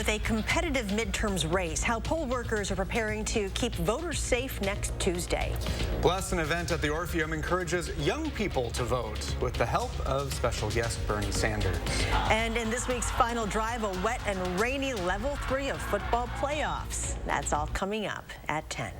with a competitive midterms race, how poll workers are preparing to keep voters safe next Tuesday. Plus, an event at the Orpheum encourages young people to vote with the help of special guest Bernie Sanders. And in this week's final drive, a wet and rainy level 3 of football playoffs. That's all coming up at 10.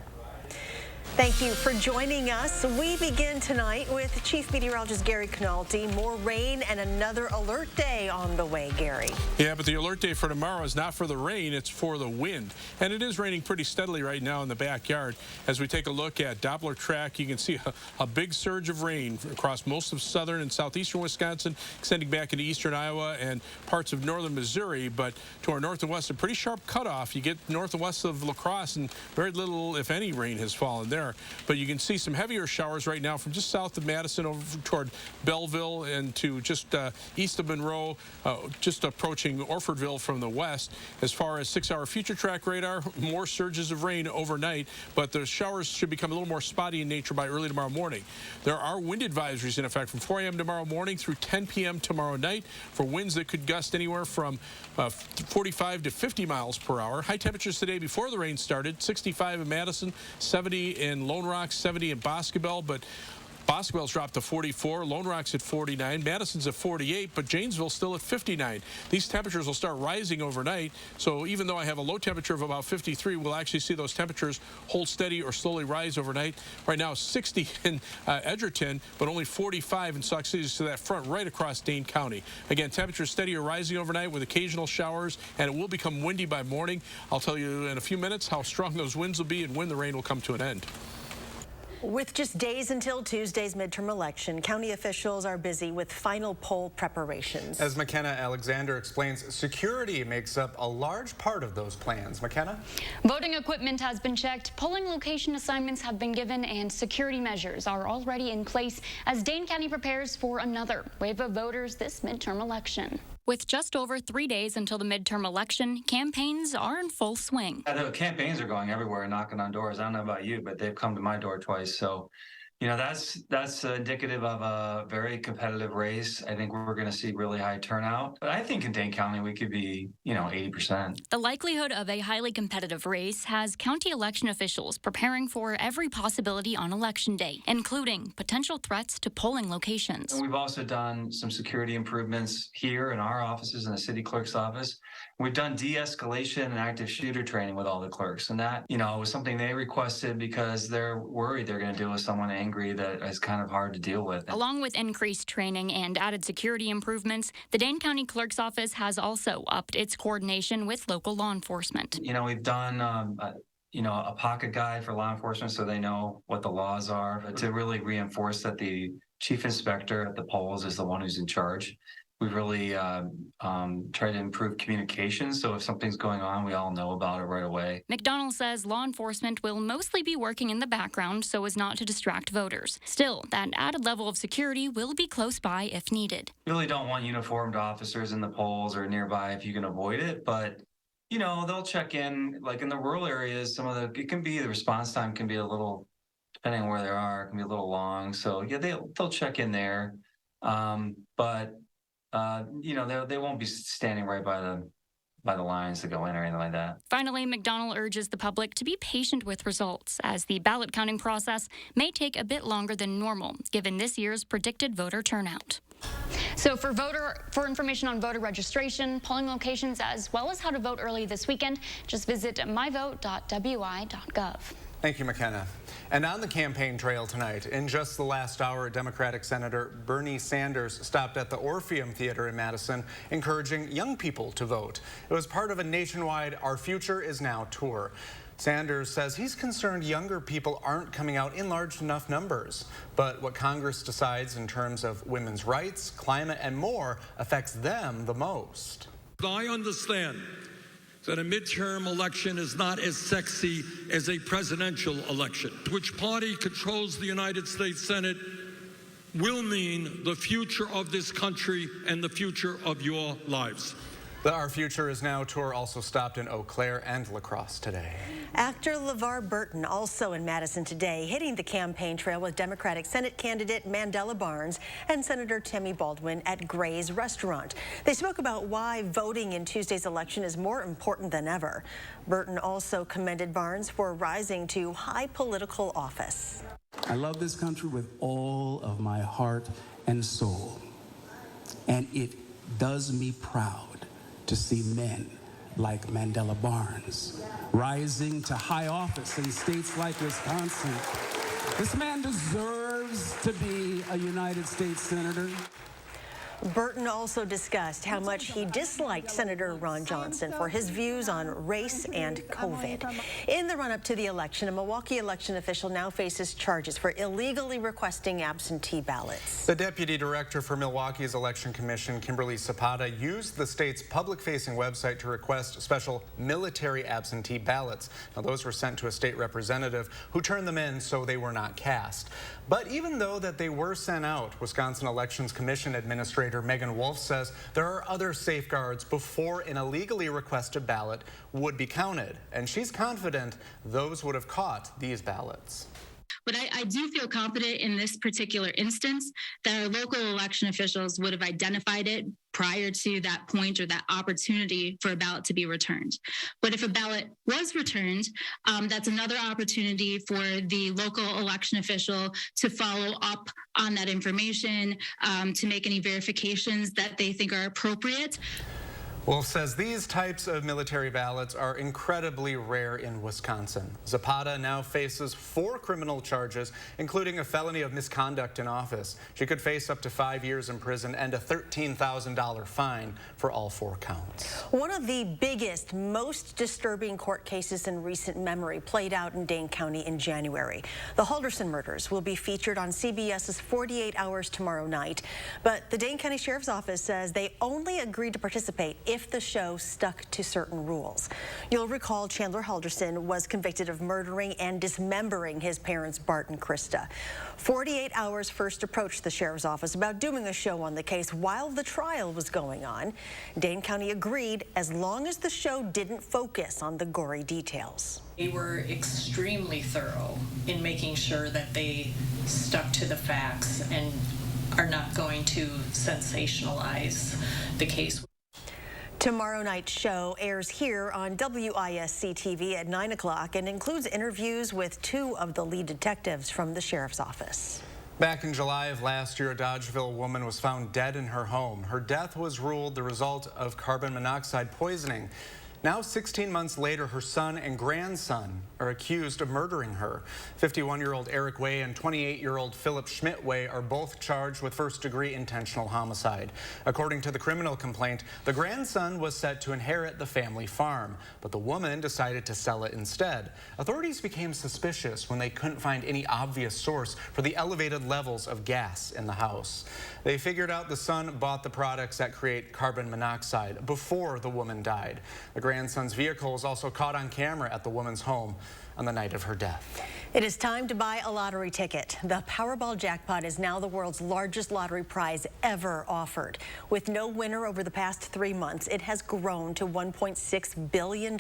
Thank you for joining us. We begin tonight with Chief Meteorologist Gary Canalti. More rain and another alert day on the way, Gary. Yeah, but the alert day for tomorrow is not for the rain, it's for the wind. And it is raining pretty steadily right now in the backyard. As we take a look at Doppler track, you can see a big surge of rain across most of southern and southeastern Wisconsin, extending back into eastern Iowa and parts of northern Missouri. But to our north and west, a pretty sharp cutoff. You get north and west of La Crosse, and very little, if any, rain has fallen there. But you can see some heavier showers right now from just south of Madison over toward Belleville and to just east of Monroe, just approaching Orfordville from the west. As far as 6-hour future track radar, more surges of rain overnight, but the showers should become a little more spotty in nature by early tomorrow morning. There are wind advisories in effect from 4 a.m. tomorrow morning through 10 p.m. tomorrow night for winds that could gust anywhere from 45 to 50 miles per hour. High temperatures today before the rain started, 65 in Madison, 70 in Lone Rock, 70 in Boscobel, but Boscobel's dropped to 44, Lone Rock's at 49, Madison's at 48, but Janesville's still at 59. These temperatures will start rising overnight, so even though I have a low temperature of about 53, we'll actually see those temperatures hold steady or slowly rise overnight. Right now, 60 in Edgerton, but only 45 in Sauk City, so that front right across Dane County. Again, temperatures steady or rising overnight with occasional showers, and it will become windy by morning. I'll tell you in a few minutes how strong those winds will be and when the rain will come to an end. With just days until Tuesday's midterm election, county officials are busy with final poll preparations. As McKenna Alexander explains, security makes up a large part of those plans. McKenna? Voting equipment has been checked, polling location assignments have been given, and security measures are already in place as Dane County prepares for another wave of voters this midterm election. With just over 3 days until the midterm election, campaigns are in full swing. The campaigns are going everywhere, knocking on doors. I don't know about you, but they've come to my door twice. So, you know, that's indicative of a very competitive race. I think we're going to see really high turnout. But I think in Dane County, we could be, 80%. The likelihood of a highly competitive race has county election officials preparing for every possibility on Election Day, including potential threats to polling locations. And we've also done some security improvements here in our offices in the city clerk's office. We've done de-escalation and active shooter training with all the clerks. And that, was something they requested because they're worried they're going to deal with someone angry that is kind of hard to deal with. Along with increased training and added security improvements, the Dane County Clerk's Office has also upped its coordination with local law enforcement. We've done a pocket guide for law enforcement so they know what the laws are, to really reinforce that the chief inspector at the polls is the one who's in charge. We've really tried to improve communication, so if something's going on, we all know about it right away. McDonald says law enforcement will mostly be working in the background so as not to distract voters. Still, that added level of security will be close by if needed. You really don't want uniformed officers in the polls or nearby if you can avoid it, but they'll check in, like in the rural areas, the response time can be a little, depending on where they are, it can be a little long. So yeah, they'll check in there. But they won't be standing right by the lines to go in or anything like that. Finally, McDonald urges the public to be patient with results, as the ballot counting process may take a bit longer than normal, given this year's predicted voter turnout. So for information on voter registration, polling locations, as well as how to vote early this weekend, just visit myvote.wi.gov. Thank you, McKenna. And on the campaign trail tonight, in just the last hour, Democratic Senator Bernie Sanders stopped at the Orpheum Theater in Madison, encouraging young people to vote. It was part of a nationwide Our Future Is Now tour. Sanders says he's concerned younger people aren't coming out in large enough numbers. But what Congress decides in terms of women's rights, climate, and more affects them the most. I understand that a midterm election is not as sexy as a presidential election. Which party controls the United States Senate will mean the future of this country and the future of your lives. The Our Future Is Now tour also stopped in Eau Claire and La Crosse today. Actor LeVar Burton also in Madison today, hitting the campaign trail with Democratic Senate candidate Mandela Barnes and Senator Tammy Baldwin at Gray's Restaurant. They spoke about why voting in Tuesday's election is more important than ever. Burton also commended Barnes for rising to high political office. I love this country with all of my heart and soul, and it does me proud to see men like Mandela Barnes rising to high office in states like Wisconsin. This man deserves to be a United States Senator. Burton also discussed how much he disliked Senator Ron Johnson for his views on race and COVID. In the run-up to the election, a Milwaukee election official now faces charges for illegally requesting absentee ballots. The deputy director for Milwaukee's Election Commission, Kimberly Zapata, used the state's public-facing website to request special military absentee ballots. Now, those were sent to a state representative who turned them in so they were not cast. But even though that they were sent out, Wisconsin Elections Commission Administrator Megan Wolf says there are other safeguards before an illegally requested ballot would be counted, and she's confident those would have caught these ballots. But I do feel confident in this particular instance that our local election officials would have identified it prior to that point or that opportunity for a ballot to be returned. But if a ballot was returned, that's another opportunity for the local election official to follow up on that information, to make any verifications that they think are appropriate. Wolf says these types of military ballots are incredibly rare in Wisconsin. Zapata now faces 4 criminal charges, including a felony of misconduct in office. She could face up to 5 years in prison and a $13,000 fine for all 4 counts. One of the biggest, most disturbing court cases in recent memory played out in Dane County in January. The Halderson murders will be featured on CBS's 48 Hours tomorrow night. But the Dane County Sheriff's Office says they only agreed to participate if the show stuck to certain rules. You'll recall Chandler Halderson was convicted of murdering and dismembering his parents, Bart and Krista. 48 Hours first approached the Sheriff's Office about doing a show on the case while the trial was going on. Dane County agreed as long as the show didn't focus on the gory details. They were extremely thorough in making sure that they stuck to the facts and are not going to sensationalize the case. Tomorrow night's show airs here on WISC-TV at 9 o'clock and includes interviews with 2 of the lead detectives from the Sheriff's Office. Back in July of last year, a Dodgeville woman was found dead in her home. Her death was ruled the result of carbon monoxide poisoning. Now, 16 months later, her son and grandson are accused of murdering her. 51-year-old Eric Way and 28-year-old Philip Schmidt Way are both charged with first-degree intentional homicide. According to the criminal complaint, the grandson was set to inherit the family farm, but the woman decided to sell it instead. Authorities became suspicious when they couldn't find any obvious source for the elevated levels of gas in the house. They figured out the son bought the products that create carbon monoxide before the woman died. The grandson's vehicle was also caught on camera at the woman's home on the night of her death. It is time to buy a lottery ticket. The Powerball jackpot is now the world's largest lottery prize ever offered. With no winner over the past 3 months, it has grown to $1.6 billion.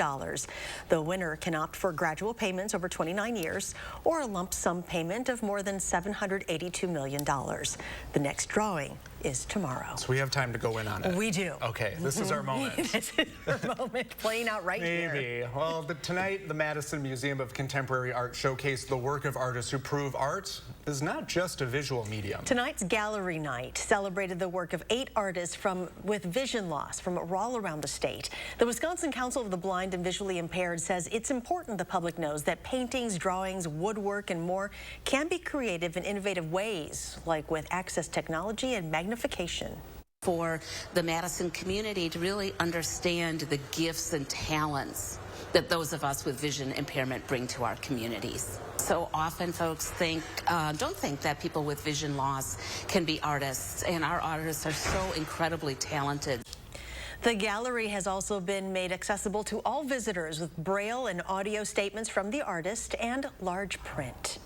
The winner can opt for gradual payments over 29 years or a lump sum payment of more than $782 million. The next drawing is tomorrow. So we have time to go in on it. We do. Okay, this is our moment. This is our moment playing out right here. Maybe. Well, tonight, the Madison Museum of Contemporary Art showcased the work of artists who prove art is not just a visual medium. Tonight's gallery night celebrated the work of 8 artists with vision loss from all around the state. The Wisconsin Council of the Blind and Visually Impaired says it's important the public knows that paintings, drawings, woodwork, and more can be creative in innovative ways, like with access technology and magnification. For the Madison community to really understand the gifts and talents that those of us with vision impairment bring to our communities. So often folks don't think that people with vision loss can be artists, and our artists are so incredibly talented. The gallery has also been made accessible to all visitors with braille and audio statements from the artist and large print.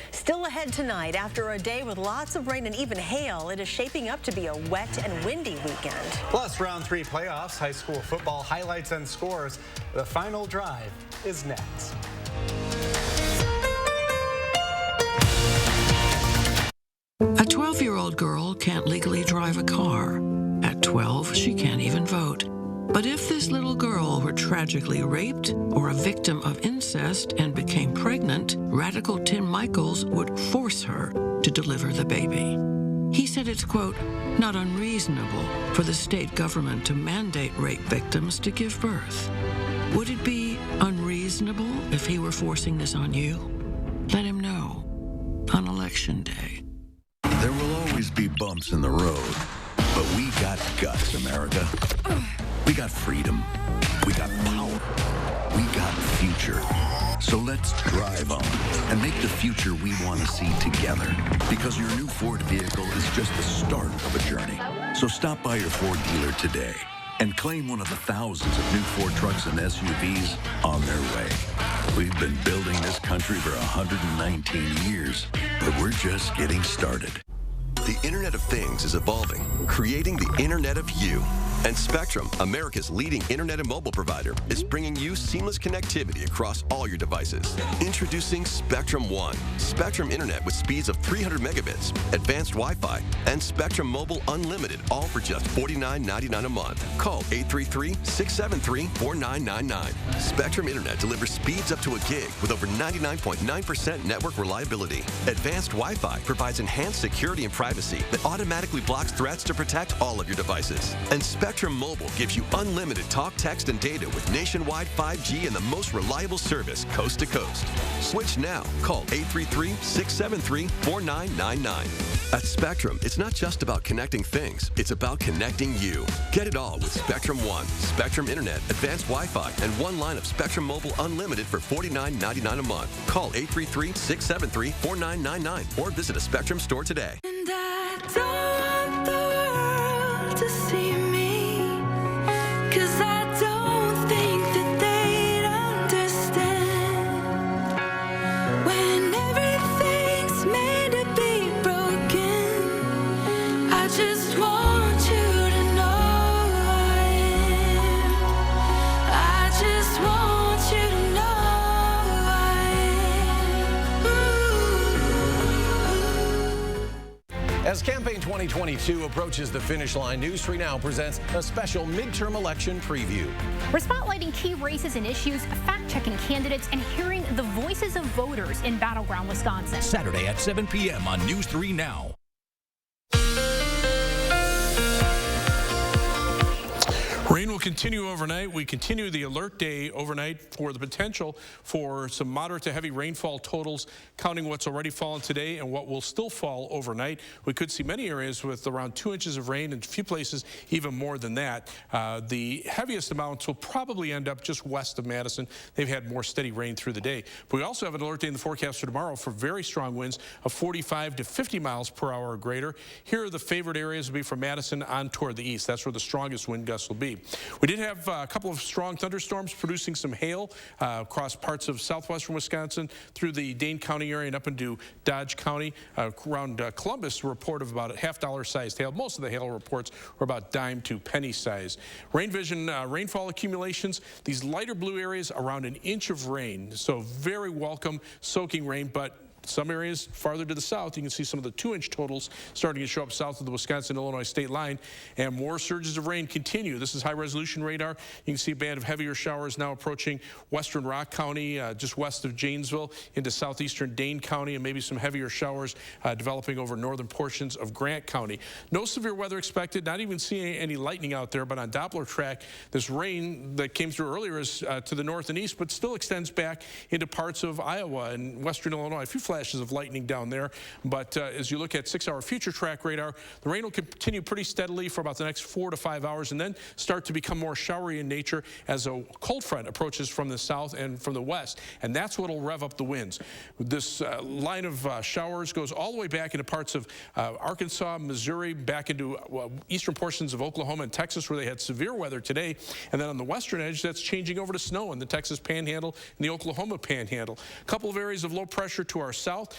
Still ahead tonight, after a day with lots of rain and even hail, it is shaping up to be a wet and windy weekend. Plus, round 3 playoffs, high school football highlights and scores. The final drive is next. A 12-year-old girl can't legally drive a car. At 12, she can't even vote. But if this little girl were tragically raped or a victim of incest and became pregnant, Radical Tim Michaels would force her to deliver the baby. He said it's, quote, not unreasonable for the state government to mandate rape victims to give birth. Would it be unreasonable if he were forcing this on you? Let him know on Election Day. There will always be bumps in the road, but we got guts, America. We got freedom. We got power. We got future. So let's drive on and make the future we want to see together. Because your new Ford vehicle is just the start of a journey. So stop by your Ford dealer today and claim one of the thousands of new Ford trucks and SUVs on their way. We've been building this country for 119 years, but we're just getting started. The Internet of Things is evolving, creating the Internet of You. And Spectrum, America's leading internet and mobile provider, is bringing you seamless connectivity across all your devices. Introducing Spectrum One, Spectrum Internet with speeds of 300 megabits, advanced Wi-Fi, and Spectrum Mobile Unlimited, all for just $49.99 a month. Call 833-673-4999. Spectrum Internet delivers speeds up to a gig with over 99.9% network reliability. Advanced Wi-Fi provides enhanced security and privacy that automatically blocks threats to protect all of your devices. And Spectrum Mobile gives you unlimited talk, text, and data with nationwide 5G and the most reliable service coast to coast. Switch now. Call 833-673-4999. At Spectrum, it's not just about connecting things, it's about connecting you. Get it all with Spectrum One, Spectrum Internet, advanced Wi-Fi, and one line of Spectrum Mobile Unlimited for $49.99 a month. Call 833-673-4999 or visit a Spectrum store today. And I don't want the world to see me, 'cause I don't think that they'd understand when everything's made to be broken. I just want you to know I am. I just want you to know I am. As Campaign 2022 approaches the finish line, News 3 Now presents a special midterm election preview. We're spotlighting key races and issues, fact-checking candidates, and hearing the voices of voters in battleground Wisconsin. Saturday at 7 p.m. on News 3 Now. Rain will continue overnight. We continue the alert day overnight for the potential for some moderate to heavy rainfall totals, counting what's already fallen today and what will still fall overnight. We could see many areas with around 2 inches of rain and a few places even more than that. The heaviest amounts will probably end up just west of Madison. They've had more steady rain through the day. But we also have an alert day in the forecast for tomorrow for very strong winds of 45 to 50 miles per hour or greater. Here are the favored areas will be from Madison on toward the east. That's where the strongest wind gusts will be. We did have a couple of strong thunderstorms producing some hail across parts of southwestern Wisconsin through the Dane County area and up into Dodge County. Around Columbus, a report of about a $half sized hail. Most of the hail reports were about dime to penny size. Rain vision, rainfall accumulations, these lighter blue areas around an inch of rain. So very welcome soaking rain, but some areas farther to the south, you can see some of the 2-inch totals starting to show up south of the Wisconsin-Illinois state line, and more surges of rain continue. This is high-resolution radar. You can see a band of heavier showers now approaching western Rock County, just west of Janesville, into southeastern Dane County, and maybe some heavier showers developing over northern portions of Grant County. No severe weather expected, not even seeing any lightning out there, but on Doppler track, this rain that came through earlier is to the north and east, but still extends back into parts of Iowa and western Illinois. A few flashes of lightning down there. But as you look at 6-hour future track radar, the rain will continue pretty steadily for about the next 4 to 5 hours and then start to become more showery in nature as a cold front approaches from the south and from the west. And that's what will rev up the winds. This line of showers goes all the way back into parts of Arkansas, Missouri, back into eastern portions of Oklahoma and Texas where they had severe weather today. And then on the western edge, that's changing over to snow in the Texas Panhandle and the Oklahoma Panhandle. A couple of areas of low pressure to our south.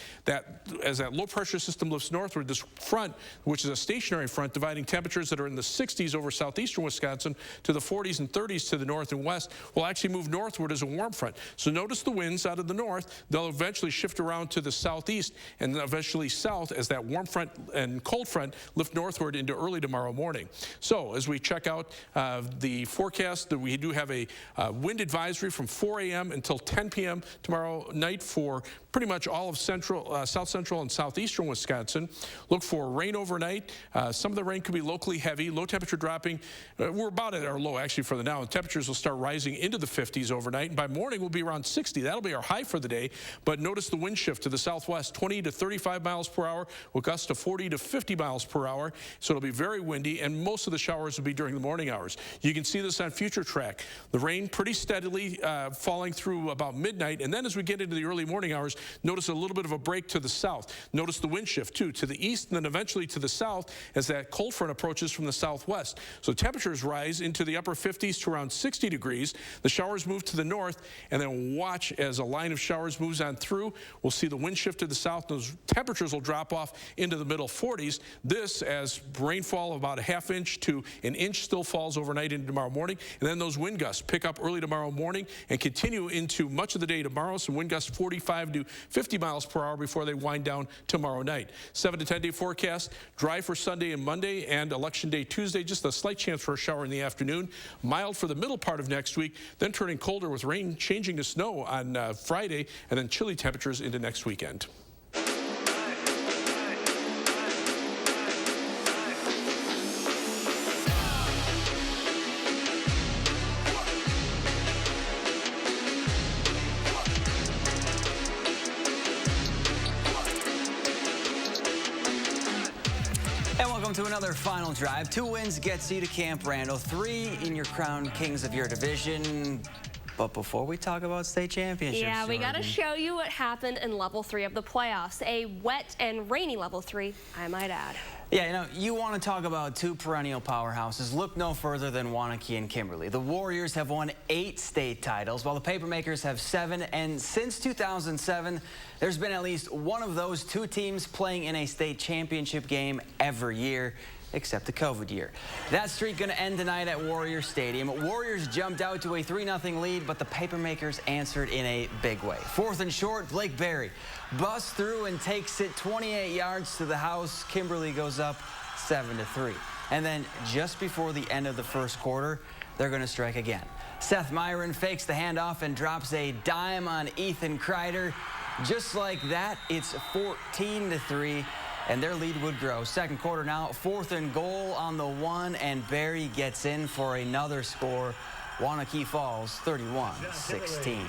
As that low pressure system lifts northward, this front, which is a stationary front, dividing temperatures that are in the 60s over southeastern Wisconsin to the 40s and 30s to the north and west, will actually move northward as a warm front. So notice the winds out of the north. They'll eventually shift around to the southeast and eventually south as that warm front and cold front lift northward into early tomorrow morning. So as we check out the forecast, that we do have a wind advisory from 4 a.m. until 10 p.m. tomorrow night for pretty much all of south central and southeastern Wisconsin. Look for rain overnight. Some of the rain could be locally heavy. Low temperature dropping. We're about at our low actually for the now. Temperatures will start rising into the 50s overnight, and by morning we'll be around 60. That'll be our high for the day. But notice the wind shift to the southwest, 20 to 35 miles per hour, with gusts to 40 to 50 miles per hour. So it'll be very windy, and most of the showers will be during the morning hours. You can see this on Future Track. The rain pretty steadily falling through about midnight, and then as we get into the early morning hours, notice a little bit of a break to the south. Notice the wind shift too, to the east and then eventually to the south as that cold front approaches from the southwest. So temperatures rise into the upper 50s to around 60 degrees. The showers move to the north, and then watch as a line of showers moves on through. We'll see the wind shift to the south. Those temperatures will drop off into the middle 40s. This as rainfall of about a ½ inch to an inch still falls overnight into tomorrow morning. And then those wind gusts pick up early tomorrow morning and continue into much of the day tomorrow. Some wind gusts 45 to 50 miles per hour before they wind down tomorrow night. 7 to 10 day forecast, dry for Sunday and Monday and Election Day Tuesday. Just a slight chance for a shower in the afternoon. Mild for the middle part of next week, then turning colder with rain changing to snow on Friday, and then chilly temperatures into next weekend. And welcome to another final drive. 2 wins gets you to Camp Randall, 3 in your crown kings of your division. But before we talk about state championships, yeah, we got to show you what happened in level 3 of the playoffs. A wet and rainy level 3, I might add. Yeah, you know, you want to talk about 2 perennial powerhouses. Look no further than Waunakee and Kimberly. The Warriors have won 8 state titles, while the Papermakers have 7. And since 2007, there's been at least one of those 2 teams playing in a state championship game every year, except the COVID year. That streak going to end tonight at Warrior Stadium. Warriors jumped out to a 3-0 lead, but the Papermakers answered in a big way. 4th and short, Blake Berry busts through and takes it 28 yards to the house. Kimberly goes up 7-3. And then just before the end of the first quarter, they're going to strike again. Seth Myron fakes the handoff and drops a dime on Ethan Kreider. Just like that, it's 14-3. And their lead would grow. Second quarter now, 4th and goal on the 1, and Barry gets in for another score. Waunakee falls 31-16.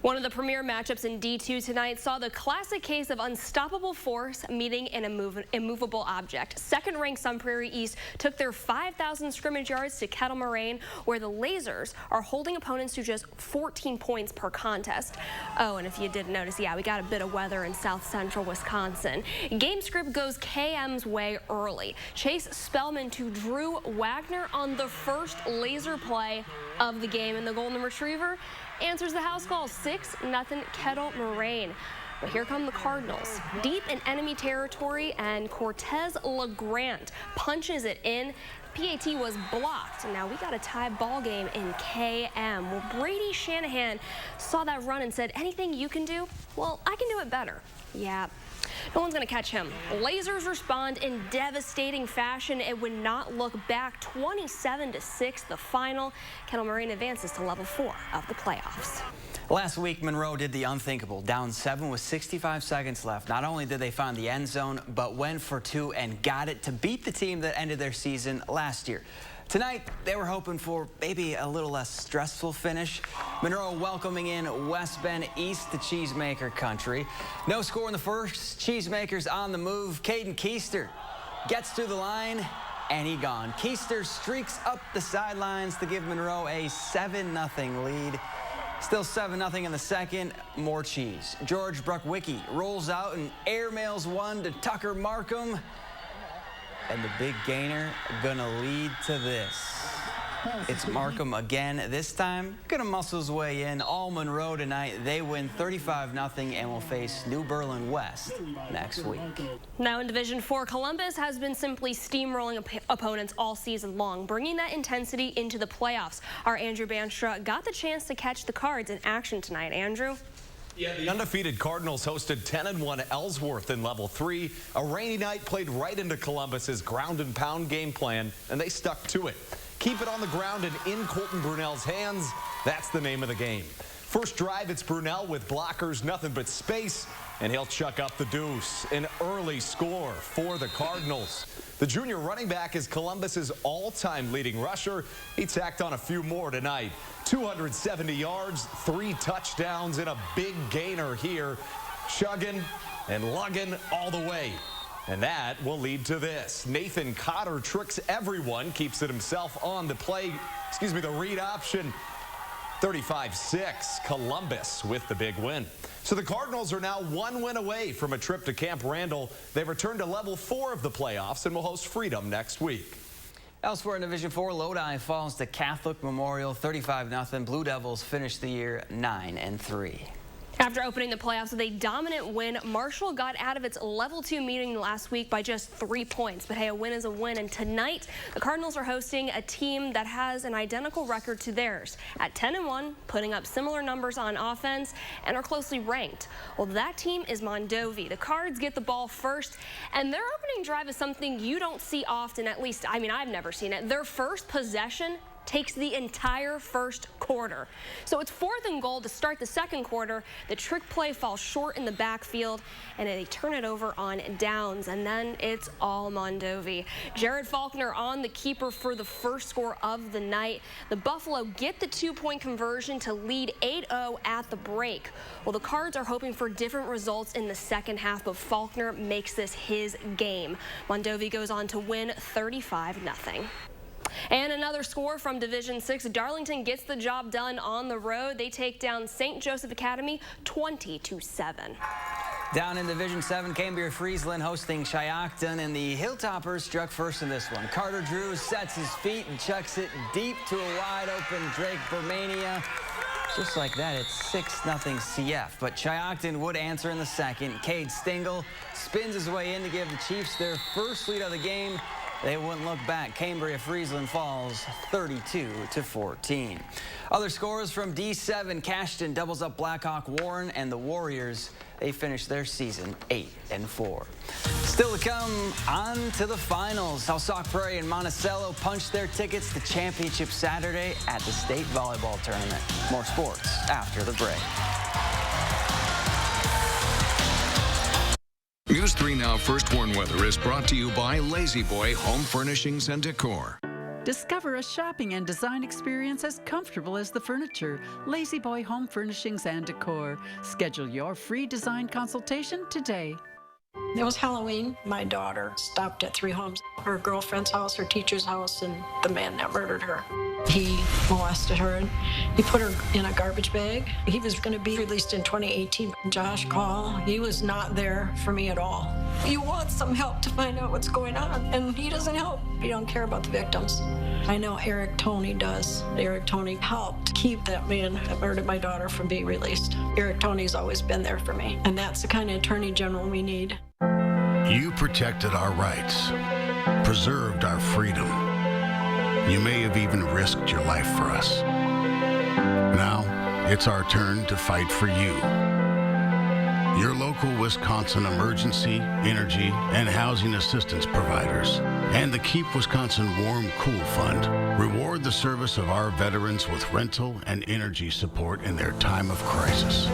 One of the premier matchups in D2 tonight saw the classic case of unstoppable force meeting an immovable object. Second-ranked Sun Prairie East took their 5,000 scrimmage yards to Kettle Moraine, where the Lasers are holding opponents to just 14 points per contest. Oh, and if you didn't notice, yeah, we got a bit of weather in south central Wisconsin. Game script goes KM's way early. Chase Spellman to Drew Wagner on the first Laser play of the game, and the Golden Retriever answers the house call, 6-0 Kettle Moraine. But here come the Cardinals, deep in enemy territory, and Cortez LeGrant punches it in. PAT was blocked, and now we got a tie ball game in KM. Well, Brady Shanahan saw that run and said, anything you can do? Well, I can do it better. Yeah. No one's going to catch him. Lasers respond in devastating fashion. It would not look back. 27-6, the final. Kettle Moraine advances to level 4 of the playoffs. Last week, Monroe did the unthinkable. Down 7 with 65 seconds left. Not only did they find the end zone, but went for 2 and got it to beat the team that ended their season last year. Tonight, they were hoping for maybe a little less stressful finish. Monroe welcoming in West Bend East to Cheesemaker country. No score in the first. Cheesemakers on the move. Caden Keister gets through the line, and he gone. Keister streaks up the sidelines to give Monroe a 7-0 lead. Still 7-0 in the second. More cheese. George Bruckwicki rolls out and airmails one to Tucker Markham. And the big gainer gonna lead to this. It's Markham again. This time, gonna muscle his way in. All Monroe tonight. They win 35-0 and will face New Berlin West next week. Now in Division 4, Columbus has been simply steamrolling opponents all season long, bringing that intensity into the playoffs. Our Andrew Banstra got the chance to catch the Cards in action tonight. Andrew? Yeah, the undefeated Cardinals hosted 10-1 Ellsworth in Level 3. A rainy night played right into Columbus's ground and pound game plan, and they stuck to it. Keep it on the ground and in Colton Brunel's hands. That's the name of the game. First drive, it's Brunel with blockers, nothing but space, and he'll chuck up the deuce. An early score for the Cardinals. The junior running back is Columbus's all-time leading rusher. He tacked on a few more tonight. 270 yards, 3 touchdowns, and a big gainer here. Chugging and lugging all the way. And that will lead to this. Nathan Cotter tricks everyone, keeps it himself on the the read option. 35-6, Columbus with the big win. So the Cardinals are now 1 win away from a trip to Camp Randall. They return to Level 4 of the playoffs and will host Freedom next week. Elsewhere in Division 4, Lodi falls to Catholic Memorial 35-0. Blue Devils finish the year 9-3. After opening the playoffs with a dominant win, Marshall got out of its Level 2 meeting last week by just 3 points. But hey, a win is a win. And tonight, the Cardinals are hosting a team that has an identical record to theirs at 10-1, putting up similar numbers on offense and are closely ranked. Well, that team is Mondovi. The Cards get the ball first, and their opening drive is something you don't see often, at least, I mean, I've never seen it. Their first possession takes the entire first quarter. So it's 4th and goal to start the second quarter. The trick play falls short in the backfield, and they turn it over on downs, and then it's all Mondovi. Jared Faulkner on the keeper for the first score of the night. The Buffalo get the 2-point conversion to lead 8-0 at the break. Well, the Cards are hoping for different results in the second half, but Faulkner makes this his game. Mondovi goes on to win 35-0. And another score from Division 6. Darlington gets the job done on the road. They take down St. Joseph Academy 20-7. Down in Division 7, Cambria-Friesland hosting Shiocton, and the Hilltoppers struck first in this one. Carter Drew sets his feet and chucks it deep to a wide-open Drake Bermania. Just like that, it's 6-0 CF. But Shiocton would answer in the second. Cade Stingle spins his way in to give the Chiefs their first lead of the game. They wouldn't look back. Cambria-Friesland falls 32-14. Other scores from D7, Cashton doubles up Blackhawk Warren, and the Warriors, they finish their season 8-4. Still to come, on to the finals. Housesauk Prairie and Monticello punched their tickets to championship Saturday at the state volleyball tournament. More sports after the break. News 3 Now First Warn Weather is brought to you by Lazy Boy Home Furnishings and Decor. Discover a shopping and design experience as comfortable as the furniture. Lazy Boy Home Furnishings and Decor. Schedule your free design consultation today. It was Halloween. My daughter stopped at 3 homes, her girlfriend's house, her teacher's house, and the man that murdered her. He molested her, and he put her in a garbage bag. He was going to be released in 2018. Josh Call, he was not there for me at all. You want some help to find out what's going on, and he doesn't help. He don't care about the victims. I know Eric Toney does. Eric Toney helped keep that man that murdered my daughter from being released. Eric Toney's always been there for me, and that's the kind of attorney general we need. You protected our rights, preserved our freedom. You may have even risked your life for us. Now, it's our turn to fight for you. Your local Wisconsin emergency, energy, and housing assistance providers, and the Keep Wisconsin Warm Cool Fund reward the service of our veterans with rental and energy support in their time of crisis.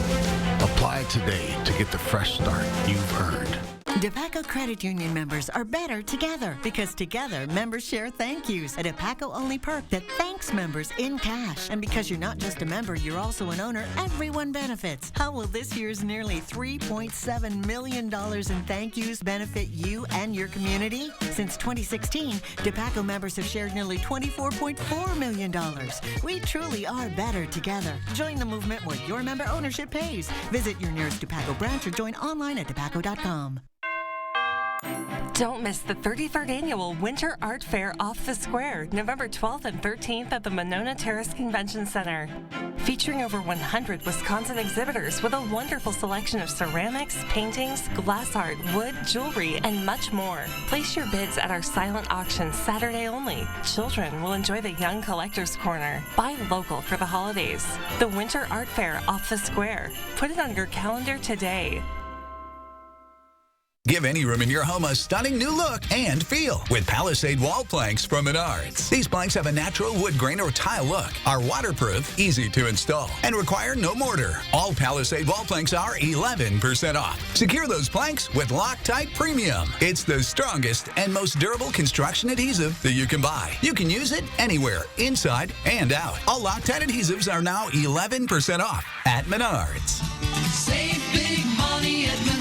Apply today to get the fresh start you've earned. DePaco Credit Union members are better together because together members share thank yous, a DePaco-only perk that thanks members in cash. And because you're not just a member, you're also an owner, everyone benefits. How will this year's nearly $3.7 million in thank yous benefit you and your community? Since 2016, DePaco members have shared nearly $24.4 million. We truly are better together. Join the movement where your member ownership pays. Visit your nearest DePaco branch or join online at depaco.com. Don't miss the 33rd Annual Winter Art Fair Off the Square, November 12th and 13th at the Monona Terrace Convention Center. Featuring over 100 Wisconsin exhibitors with a wonderful selection of ceramics, paintings, glass art, wood, jewelry, and much more. Place your bids at our silent auction Saturday only. Children will enjoy the Young Collectors Corner. Buy local for the holidays. The Winter Art Fair Off the Square. Put it on your calendar today. Give any room in your home a stunning new look and feel with Palisade wall planks from Menards. These planks have a natural wood grain or tile look, are waterproof, easy to install, and require no mortar. All Palisade wall planks are 11% off. Secure those planks with Loctite Premium. It's the strongest and most durable construction adhesive that you can buy. You can use it anywhere, inside and out. All Loctite adhesives are now 11% off at Menards. Save big money at Menards.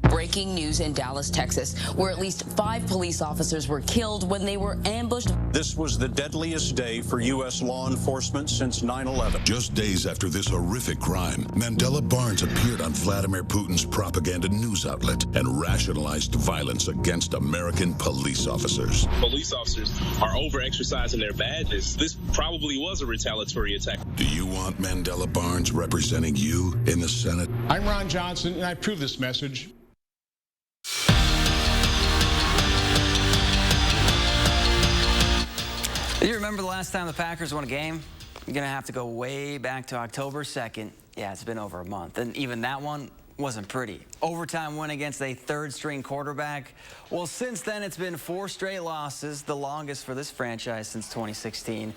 Breaking news in Dallas, Texas, where at least 5 police officers were killed when they were ambushed. This was the deadliest day for U.S. law enforcement since 9/11. Just days after this horrific crime, Mandela Barnes appeared on Vladimir Putin's propaganda news outlet and rationalized violence against American police officers. Police officers are over-exercising their badness. This probably was a retaliatory attack. Do you want Mandela Barnes representing you in the Senate? I'm Ron Johnson, and I approve this message. Do you remember the last time the Packers won a game? You're going to have to go way back to October 2nd. Yeah, it's been over a month. And even that one wasn't pretty. Overtime win against a third-string quarterback. Well, since then, it's been 4 straight losses, the longest for this franchise since 2016.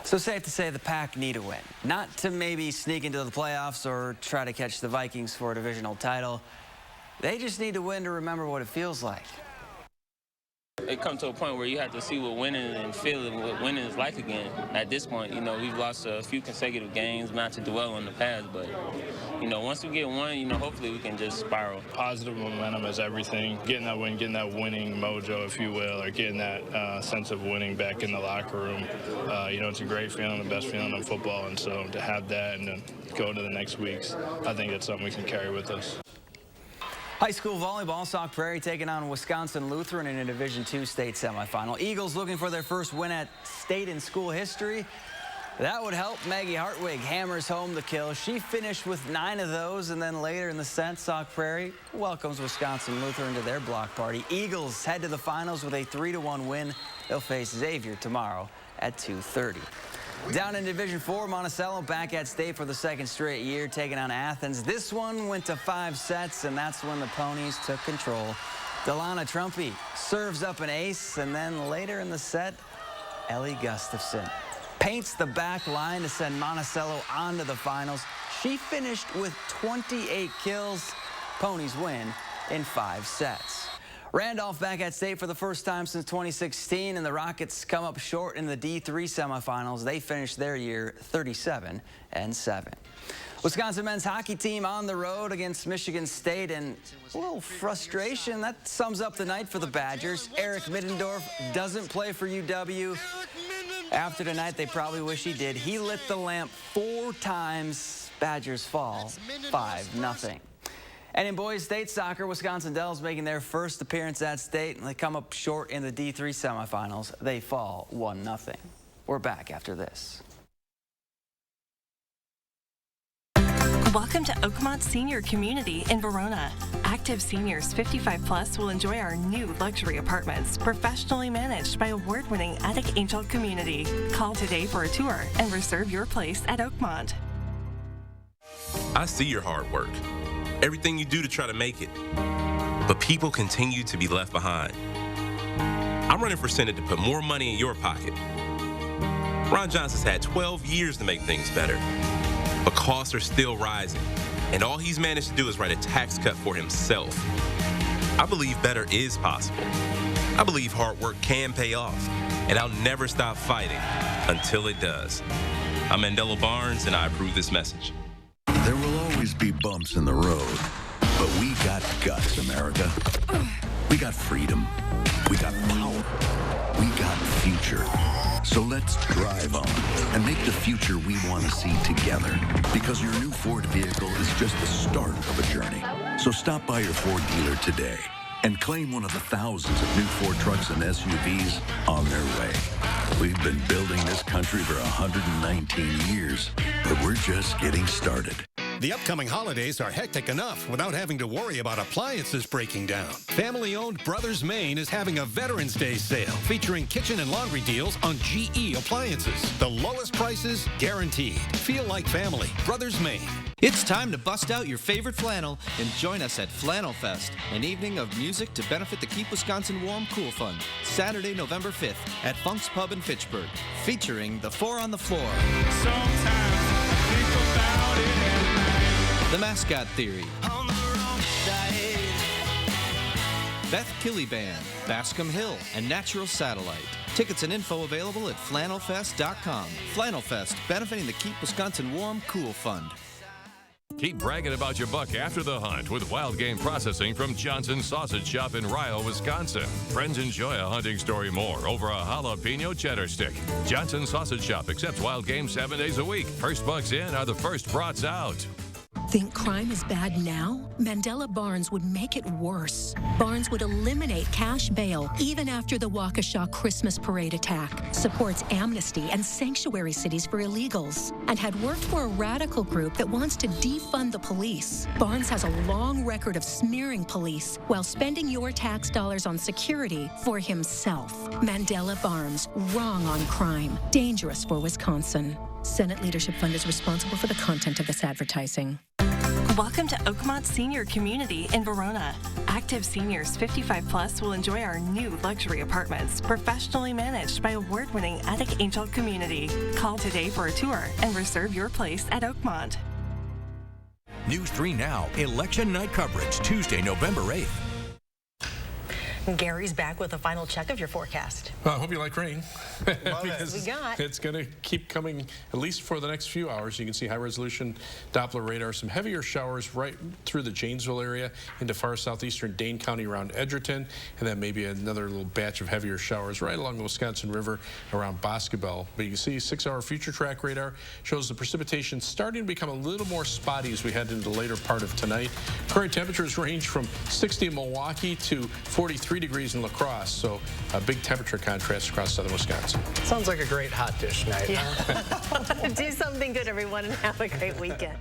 So safe to say the Pack need a win. Not to maybe sneak into the playoffs or try to catch the Vikings for a divisional title. They just need to win to remember what it feels like. It comes to a point where you have to see what winning and feeling what winning is like again. At this point, you know, we've lost a few consecutive games, not to dwell on the past, but, you know, once we get one, you know, hopefully we can just spiral. Positive momentum is everything. Getting that win, getting that winning mojo, if you will, or getting that sense of winning back in the locker room. You know, it's a great feeling, the best feeling in football, and so to have that and then go into the next weeks, I think it's something we can carry with us. High school volleyball, Sauk Prairie taking on Wisconsin Lutheran in a Division II state semifinal. Eagles looking for their first win at state in school history. That would help. Maggie Hartwig hammers home the kill. She finished with 9 of those, and then later in the set, Sauk Prairie welcomes Wisconsin Lutheran to their block party. Eagles head to the finals with a 3-1 win. They'll face Xavier tomorrow at 2:30. Down in Division IV, Monticello back at state for the 2nd straight year, taking on Athens. This one went to 5 sets, and that's when the Ponies took control. Delana Trumpy serves up an ace, and then later in the set, Ellie Gustafson paints the back line to send Monticello on to the finals. She finished with 28 kills. Ponies win in 5 sets. Randolph back at state for the first time since 2016, and the Rockets come up short in the D3 semifinals. They finished their year 37-7. Wisconsin men's hockey team on the road against Michigan State, and a little frustration. That sums up the night for the Badgers. Eric Middendorf doesn't play for UW. After tonight, they probably wish he did. He lit the lamp 4 times. Badgers fall 5-0. And in boys state soccer, Wisconsin Dells making their first appearance at state, and they come up short in the D3 semifinals. They fall 1-0. We're back after this. Welcome to Oakmont Senior Community in Verona. Active seniors 55 plus will enjoy our new luxury apartments, professionally managed by award-winning Attic Angel Community. Call today for a tour and reserve your place at Oakmont. I see your hard work, everything you do to try to make it, but people continue to be left behind. I'm running for Senate to put more money in your pocket. Ron Johnson's had 12 years to make things better, but costs are still rising. and all he's managed to do is write a tax cut for himself. I believe better is possible. I believe hard work can pay off, and I'll never stop fighting until it does. I'm Mandela Barnes, and I approve this message. There will always be bumps in the road, but we got guts, America. We got freedom. We got power. We got future. So let's drive on and make the future we want to see together. Because your new Ford vehicle is just the start of a journey. So stop by your Ford dealer today and claim one of the thousands of new Ford trucks and SUVs on their way. We've been building this country for 119 years, but we're just getting started. The upcoming holidays are hectic enough without having to worry about appliances breaking down. Family-owned Brothers Maine is having a Veterans Day sale featuring kitchen and laundry deals on GE appliances. The lowest prices guaranteed. Feel like family. Brothers Maine. It's time to bust out your favorite flannel and join us at Flannel Fest, an evening of music to benefit the Keep Wisconsin Warm Cool Fund, Saturday, November 5th at Funk's Pub in Fitchburg, featuring the Four on the Floor, The Mascot Theory, Beth Killy Band, Bascom Hill, and Natural Satellite. Tickets and info available at flannelfest.com. Flannel Fest, benefiting the Keep Wisconsin Warm Cool Fund. Keep bragging about your buck after the hunt with wild game processing from Johnson's Sausage Shop in Ryle, Wisconsin. Friends enjoy a hunting story more over a jalapeno cheddar stick. Johnson's Sausage Shop accepts wild game 7 days a week. First bucks in are the first brats out. Think crime is bad now? Mandela Barnes would make it worse. Barnes would eliminate cash bail even after the Waukesha Christmas parade attack, supports amnesty and sanctuary cities for illegals, and had worked for a radical group that wants to defund the police. Barnes has a long record of smearing police while spending your tax dollars on security for himself. Mandela Barnes, wrong on crime, dangerous for Wisconsin. Senate Leadership Fund is responsible for the content of this advertising. Welcome to Oakmont Senior Community in Verona. Active seniors 55 plus will enjoy our new luxury apartments, professionally managed by award-winning Attic Angel Community. Call today for a tour and reserve your place at Oakmont. News 3 Now, election night coverage, Tuesday, November 8th. Gary's back with a final check of your forecast. Well, I hope you like rain. Because we got. It's going to keep coming at least for the next few hours. You can see high-resolution Doppler radar. Some heavier showers right through the Janesville area into far southeastern Dane County around Edgerton, and then maybe another little batch of heavier showers right along the Wisconsin River around Boscobel. But you can see 6-hour future track radar shows the precipitation starting to become a little more spotty as we head into the later part of tonight. Current temperatures range from 60 in Milwaukee to 43 degrees in La Crosse, so a big temperature contrast across southern Wisconsin. Sounds like a great hot dish night. Yeah. Huh? Do something good, everyone, and have a great weekend.